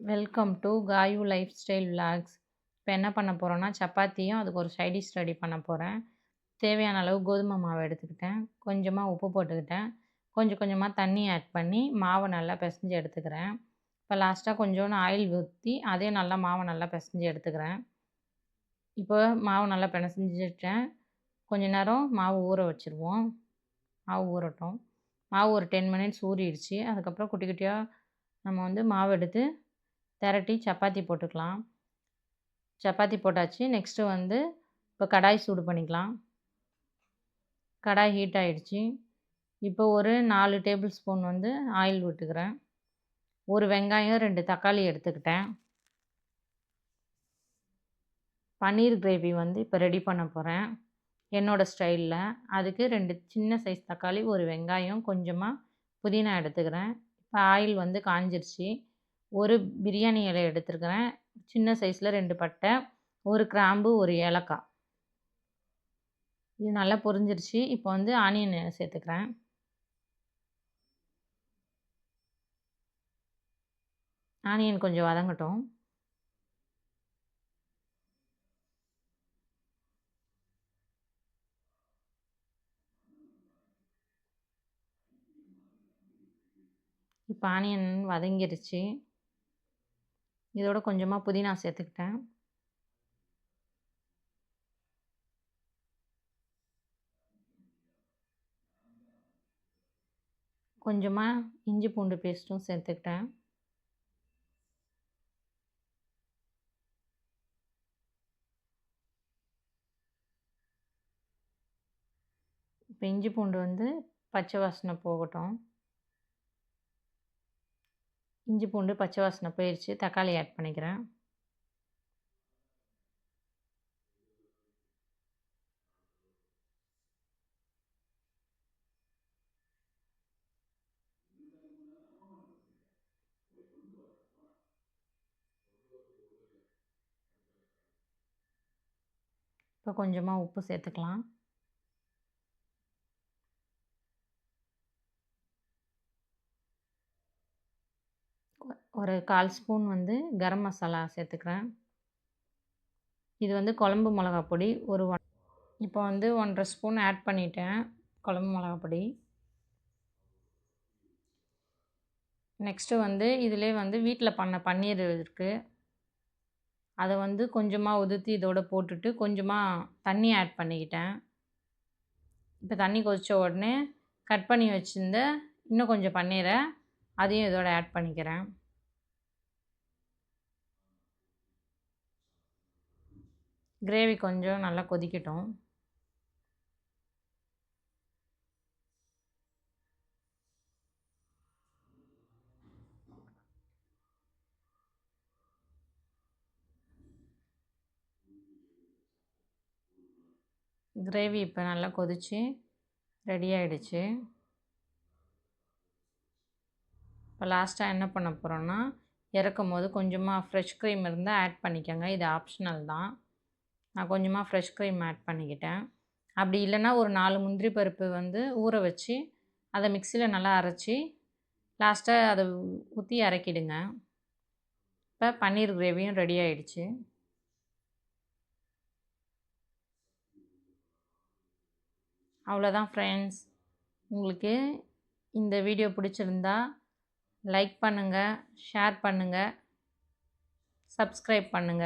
Welcome to Gayu lifestyle vlogs. இப்போ என்ன பண்ண போகிறோன்னா, சப்பாத்தியும் அதுக்கு ஒரு சைட் டிஷ் ரெடி பண்ண போகிறேன். தேவையான அளவு கோதுமை மாவு எடுத்துக்கிட்டேன், கொஞ்சமாக உப்பு போட்டுக்கிட்டேன், கொஞ்சம் கொஞ்சமாக தண்ணி ஆட் பண்ணி மாவை நல்லா பிசைஞ்சு எடுத்துக்கிறேன். இப்போ லாஸ்ட்டாக கொஞ்சோண்டு ஆயில் ஊற்றி அதையும் நல்லா மாவை நல்லா பிசைஞ்சு எடுத்துக்கிறேன். இப்போ மாவு நல்லா பிசைஞ்சிட்டேன். கொஞ்ச நேரம் மாவு ஊற வச்சுருவோம். மாவு ஊறட்டும். மாவு ஒரு 10 மினிட்ஸ் ஊறிடுச்சு. அதுக்கப்புறம் குட்டி குட்டியாக நம்ம மாவு எடுத்து திரட்டி சப்பாத்தி போட்டுக்கலாம். சப்பாத்தி போட்டாச்சு. நெக்ஸ்ட்டு இப்போ கடாய் சூடு பண்ணிக்கலாம். கடாய் ஹீட் ஆகிடுச்சு. இப்போ ஒரு 4 டேபிள் ஸ்பூன் ஆயில் விட்டுக்கிறேன். ஒரு வெங்காயம் 2 தக்காளி எடுத்துக்கிட்டேன். பன்னீர் கிரேவி இப்போ ரெடி பண்ண போகிறேன் என்னோடய ஸ்டைலில். அதுக்கு 2 சின்ன சைஸ் தக்காளி, ஒரு வெங்காயம், கொஞ்சமாக புதினா எடுத்துக்கிறேன். இப்போ ஆயில் காஞ்சிருச்சு. ஒரு பிரியாணி இலை எடுத்துருக்கிறேன். சின்ன சைஸில் 2 பட்டை, ஒரு கிராம்பு, ஒரு ஏலக்காய். இது நல்லா பொரிஞ்சிருச்சு. இப்போ ஆனியன் சேர்த்துக்கிறேன். ஆனியன் கொஞ்சம் வதங்கட்டும். இப்போ ஆனியன் வதங்கிருச்சு. இதோட கொஞ்சமாக புதினா சேர்த்துக்கிட்டேன். கொஞ்சமாக இஞ்சி பூண்டு பேஸ்ட்டும் சேர்த்துக்கிட்டேன். இப்போ இஞ்சி பூண்டு பச்சை வாசனை போகட்டும். இஞ்சி பூண்டு பச்சை வாசனை போயிடுச்சு. தக்காளி ஆட் பண்ணிக்கிறேன். இப்போ கொஞ்சமாக உப்பு சேர்த்துக்கலாம். ஒரு 1/4 ஸ்பூன் கரம் மசாலா சேர்த்துக்கிறேன். இது குழம்பு மிளகாய் பொடி இப்போ 1½ ஸ்பூன் ஆட் பண்ணிட்டேன் குழம்பு மிளகாய் பொடி. நெக்ஸ்ட்டு இதிலே வீட்டில் பண்ண பன்னீர் இருக்குது. அதை கொஞ்சமாக உதுத்தி இதோட போட்டுட்டு கொஞ்சமாக தண்ணி ஆட் பண்ணிக்கிட்டேன். இப்போ தண்ணி கொதித்த உடனே கட் பண்ணி வச்சுருந்த இன்னும் கொஞ்சம் பன்னீரை அதையும் இதோட ஆட் பண்ணிக்கிறேன். கிரேவி கொஞ்சம் நல்லா கொதிக்கட்டும். கிரேவி இப்போ நல்லா கொதித்து ரெடி ஆகிடுச்சு. இப்போ லாஸ்ட்டாக என்ன பண்ண போகிறோன்னா, இறக்கும் போது கொஞ்சமாக ஃப்ரெஷ் க்ரீம் இருந்தால் ஆட் பண்ணிக்கோங்க. இது ஆப்ஷனல் தான். நான் கொஞ்சமாக ஃப்ரெஷ் க்ரீம் ஆட் பண்ணிக்கிட்டேன். அப்படி இல்லைன்னா ஒரு 4 முந்திரி பருப்பு ஊற வச்சு அதை மிக்சியில் நல்லா அரைச்சி லாஸ்ட்டாக அதை ஊற்றி இறக்கிடுங்க. இப்போ பன்னீர் கிரேவியும் ரெடி ஆகிடுச்சு. அவ்வளோதான் ஃப்ரெண்ட்ஸ். உங்களுக்கு இந்த வீடியோ பிடிச்சிருந்தா லைக் பண்ணுங்கள், ஷேர் பண்ணுங்கள், சப்ஸ்கிரைப் பண்ணுங்கள்.